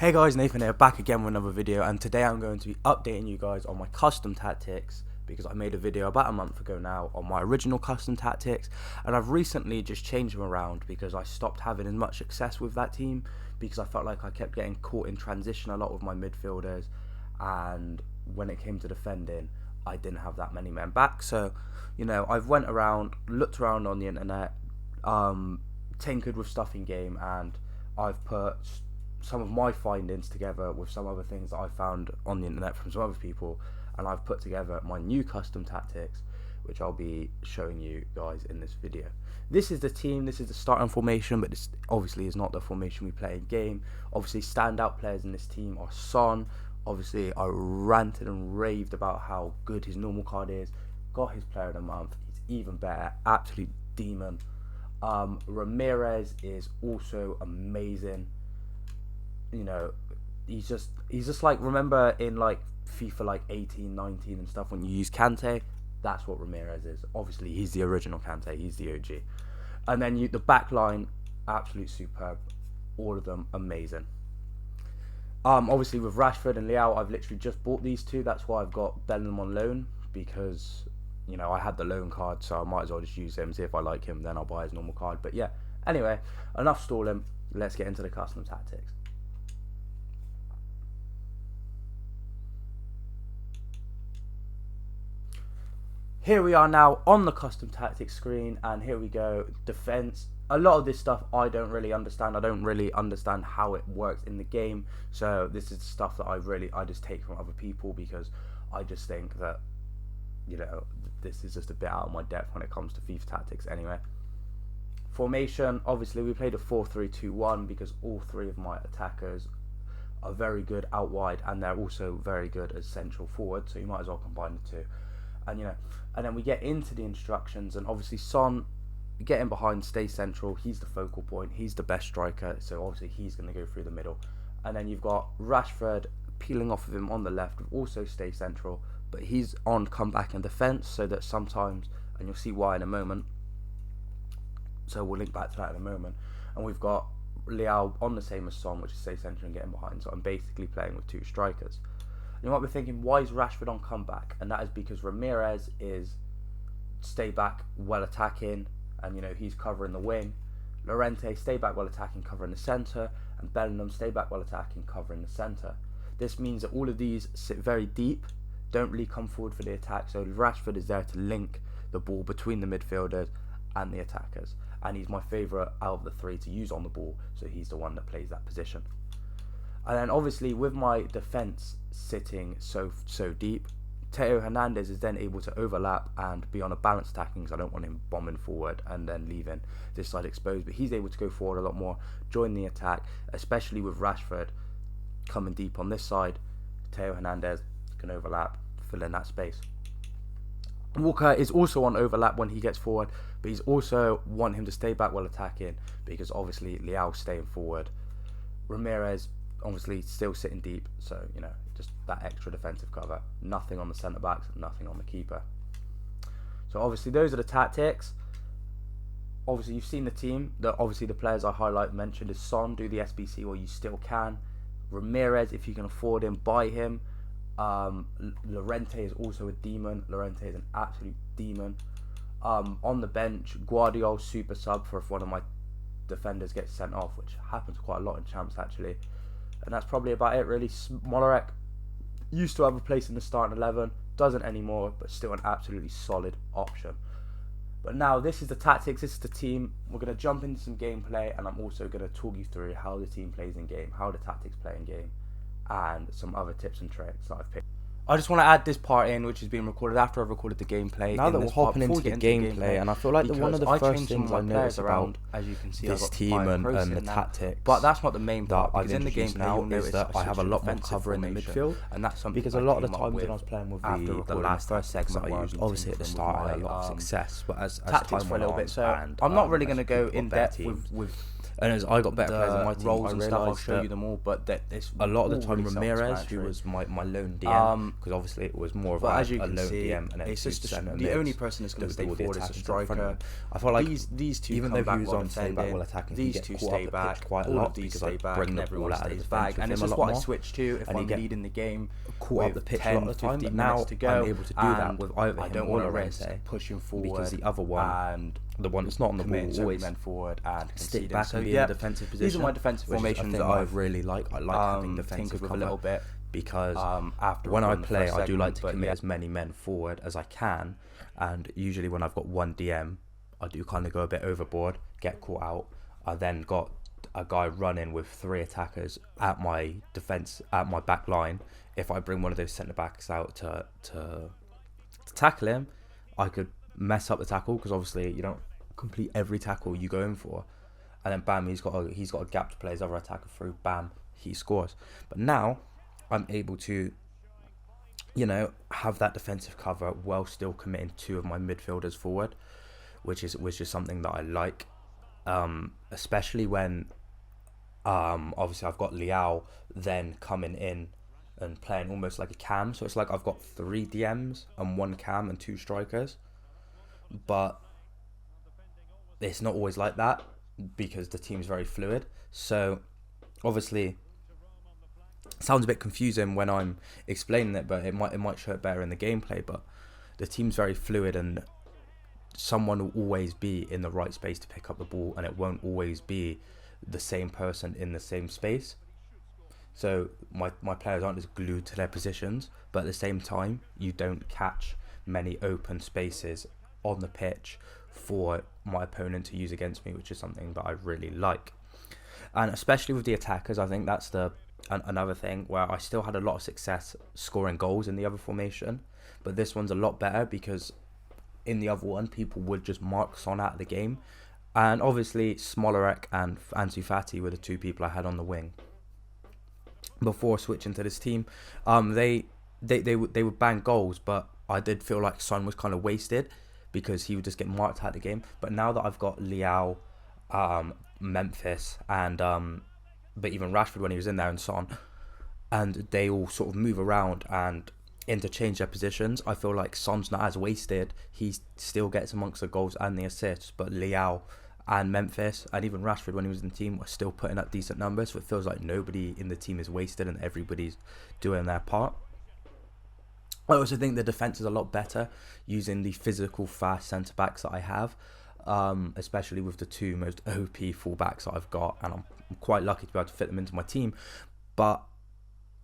Hey guys, Nathan here, back again with another video, and today I'm going to be updating you guys on my custom tactics because I made a video about a month ago now on my original custom tactics, and I've recently just changed them around because I stopped having as much success with that team because I felt like I kept getting caught in transition a lot with my midfielders, and when it came to defending I didn't have that many men back. So I've went around, looked around on the internet, tinkered with stuff in game, and I've put some of my findings together with some other things that I found on the internet from some other people, and I've put together my new custom tactics, which I'll be showing you guys in this video. This is the team, this is the starting formation, but this obviously is not the formation we play in game. Obviously standout players in this team are Son. Obviously I ranted and raved about how good his normal card is, got his player of the month, he's even better, absolute demon. Ramirez is also amazing. He's just like, remember in like FIFA like 18, 19 and stuff when you use Kante? That's what Ramirez is. Obviously he's the original Kante, he's the OG. And then the back line, absolute superb. All of them amazing. Obviously with Rashford and Leao, I've literally just bought these two. That's why I've got Bellingham on loan, because I had the loan card, so I might as well just use him. See if I like him, then I'll buy his normal card. But yeah, anyway, enough stalling. Let's get into the custom tactics. Here we are now on the custom tactics screen, and here we go. Defense. A lot of this stuff I don't really understand. I don't really understand how it works in the game. So this is stuff that I just take from other people, because I just think that this is just a bit out of my depth when it comes to FIFA tactics anyway. Formation, obviously we played a 4-3-2-1 because all three of my attackers are very good out wide, and they're also very good as central forward, so you might as well combine the two. And then we get into the instructions, and obviously Son, get in behind, stay central. He's the focal point, he's the best striker, so obviously he's going to go through the middle. And then you've got Rashford peeling off of him on the left, also stay central, but he's on comeback and defence, so that sometimes, and you'll see why in a moment, so we'll link back to that in a moment. And we've got Leao on the same as Son, which is stay central and getting behind, so I'm basically playing with two strikers. You might be thinking, why is Rashford on comeback? And that is because Ramirez is stay back well attacking, and he's covering the wing. Llorente, stay back well attacking, covering the centre, and Bellingham, stay back well attacking, covering the centre. This means that all of these sit very deep, don't really come forward for the attack, so Rashford is there to link the ball between the midfielders and the attackers, and he's my favourite out of the three to use on the ball, so he's the one that plays that position. And then obviously with my defence sitting so deep, Theo Hernandez is then able to overlap and be on a balanced attacking, because I don't want him bombing forward and then leaving this side exposed, but he's able to go forward a lot more, join the attack, especially with Rashford coming deep on this side. Theo Hernandez can overlap, fill in that space. Walker is also on overlap when he gets forward, but he's also want him to stay back while attacking, because obviously Leao staying forward. Ramirez obviously still sitting deep, so just that extra defensive cover. Nothing on the centre backs, nothing on the keeper. So obviously those are the tactics. Obviously you've seen the team. Obviously the players I mentioned is Son, do the SBC while you still can. Ramirez, if you can afford him, buy him. Llorente is also a demon. Llorente is an absolute demon. On the bench, Guardiola super sub for if one of my defenders gets sent off, which happens quite a lot in champs actually. And that's probably about it really. Smolarek used to have a place in the starting 11, doesn't anymore, but still an absolutely solid option. But now this is the tactics, this is the team. We're going to jump into some gameplay, and I'm also going to talk you through how the team plays in game, how the tactics play in game, and some other tips and tricks that I've picked. I just want to add this part in, which is being recorded after I've recorded the gameplay. Now that we're hopping into the gameplay, and I feel like one of the first things I noticed about as you can see, this team and the tactics, but that's not the main part, that because in the gameplay now is that I have a lot more cover in the midfield, and that's something because a lot of the times when I was playing with the last first segment I used, obviously at the start I had a lot of success, but as tactics time for a little went bit, so on, I'm not really going to go in depth with And as I got better players in my team, roles I and stuff, I'll realised show that you them all. But that it's a lot of the time really Ramirez, who was my lone DM, because obviously it was more of a lone DM, and then it's just the the only person that's going to stay forward is a striker. I felt like these two even come though back he was while on stay back while attacking, these two stay back quite a all lot of these because stay I'd back, bring and the everyone ball out of stays the back. And it's just what I switch to if I'm leading the game. Caught up the pitch a lot of the time, but now to go, I'm able to do that with either him or Llorente, pushing forward, because the other one, and the one that's not on the ball, always men forward and stick back and be in a defensive position. These are my defensive formations that I really like. I like having defensive cover a little bit, because when I play, I do like to commit as many men forward as I can, and usually when I've got one DM, I do kind of go a bit overboard, get caught out. I then got a guy running with 3 attackers at my back line. If I bring one of those centre backs out to tackle him, I could mess up the tackle, because obviously you don't complete every tackle you go in for, and then bam, he's got a gap to play his other attacker through. Bam, he scores. But now I'm able to, have that defensive cover while still committing 2 of my midfielders forward, which is something that I like, especially when obviously I've got Liao then coming in and playing almost like a cam. So it's like I've got 3 DMs and 1 cam and 2 strikers, but it's not always like that because the team's very fluid. So obviously it sounds a bit confusing when I'm explaining it, but it might show it better in the gameplay. But the team's very fluid, and someone will always be in the right space to pick up the ball, and it won't always be the same person in the same space. So my players aren't just glued to their positions, but at the same time you don't catch many open spaces on the pitch for my opponent to use against me, which is something that I really like. And especially with the attackers, I think that's another thing where I still had a lot of success scoring goals in the other formation, but this one's a lot better because in the other one people would just mark Son out of the game, and obviously Smolarek and Ansu Fati were the 2 people I had on the wing before switching to this team. They would bang goals, but I did feel like Son was kind of wasted because he would just get marked out of the game. But now that I've got Liao, Memphis, and but even Rashford when he was in there, and Son, and they all sort of move around and interchange their positions, I feel like Son's not as wasted. He still gets amongst the goals and the assists, but Liao and Memphis and even Rashford when he was in the team were still putting up decent numbers. So it feels like nobody in the team is wasted and everybody's doing their part. I also think the defence is a lot better using the physical fast centre backs that I have, especially with the 2 most OP full backs that I've got, and I'm quite lucky to be able to fit them into my team. But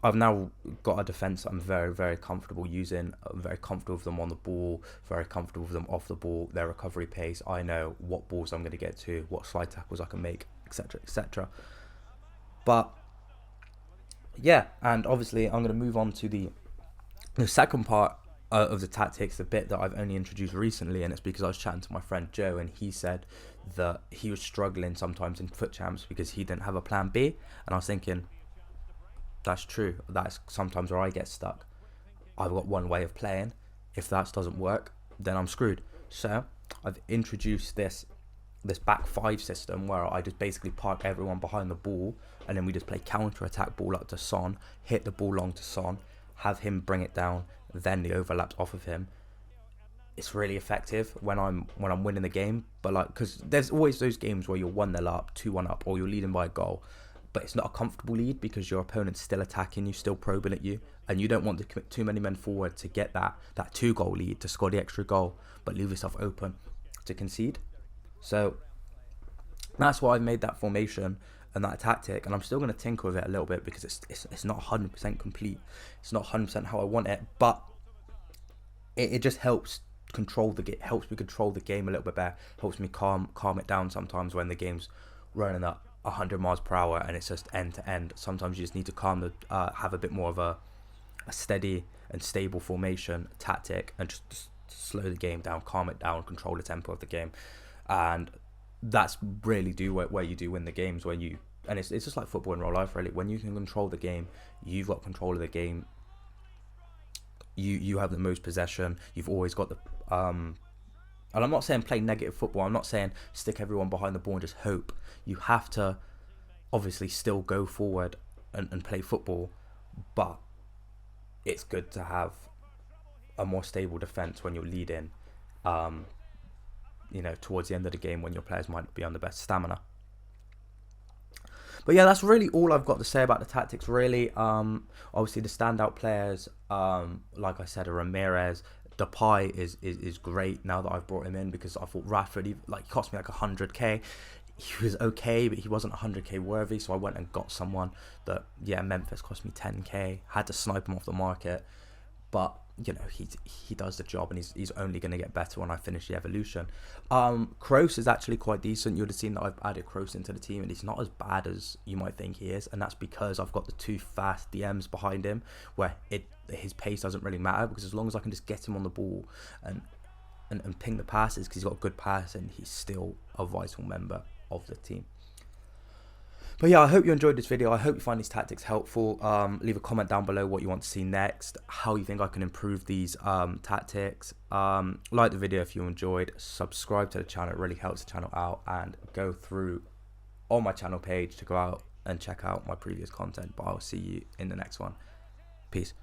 I've now got a defence that I'm very, very comfortable using. I'm very comfortable with them on the ball, very comfortable with them off the ball, their recovery pace. I know what balls I'm going to get to, what slide tackles I can make, etc, etc. But yeah, and obviously I'm going to move on to the second part of the tactics, the bit that I've only introduced recently, and it's because I was chatting to my friend Joe, and he said that he was struggling sometimes in foot champs because he didn't have a plan B, and I was thinking, that's true. That's sometimes where I get stuck. I've got one way of playing. If that doesn't work, then I'm screwed. So I've introduced this back 5 system where I just basically park everyone behind the ball, and then we just play counter-attack ball up to Son, hit the ball long to Son, have him bring it down, then the overlaps off of him. It's really effective when I'm winning the game, but like, because there's always those games where you're 1-0 up, 2-1 up, or you're leading by a goal, but it's not a comfortable lead because your opponent's still attacking you, still probing at you, and you don't want to commit too many men forward to get that 2-goal lead, to score the extra goal, but leave yourself open to concede. So that's why I've made that formation and that tactic, and I'm still going to tinker with it a little bit because it's not 100% complete. It's not 100% how I want it, but it just helps helps me control the game a little bit better. Helps me calm it down sometimes when the game's running at 100 miles per hour and it's just end to end. Sometimes you just need to have a bit more of a steady and stable formation tactic and just slow the game down, calm it down, control the tempo of the game, and that's really where you do win the games. And it's just like football in real life, really. When you can control the game, you've got control of the game. You have the most possession. You've always got the And I'm not saying play negative football. I'm not saying stick everyone behind the ball and just hope. You have to obviously still go forward and play football, but it's good to have a more stable defence when you're leading, towards the end of the game when your players might be on the best stamina. But yeah, that's really all I've got to say about the tactics, really. Obviously, the standout players, like I said, are Ramirez. Depay is great now that I've brought him in, because I thought Rashford, he cost me like 100k. He was okay, but he wasn't 100k worthy, so I went and got someone that, Memphis cost me 10k. Had to snipe him off the market, but he does the job, and he's only going to get better when I finish the evolution. Kroos is actually quite decent. You would have seen that I've added Kroos into the team, and he's not as bad as you might think he is, and that's because I've got the 2 fast DMs behind him, where his pace doesn't really matter, because as long as I can just get him on the ball and ping the passes, because he's got a good pass, and he's still a vital member of the team. But yeah, I hope you enjoyed this video. I hope you find these tactics helpful. Leave a comment down below what you want to see next, how you think I can improve these tactics. Like the video if you enjoyed. Subscribe to the channel. It really helps the channel out. And go through on my channel page to go out and check out my previous content. But I'll see you in the next one. Peace.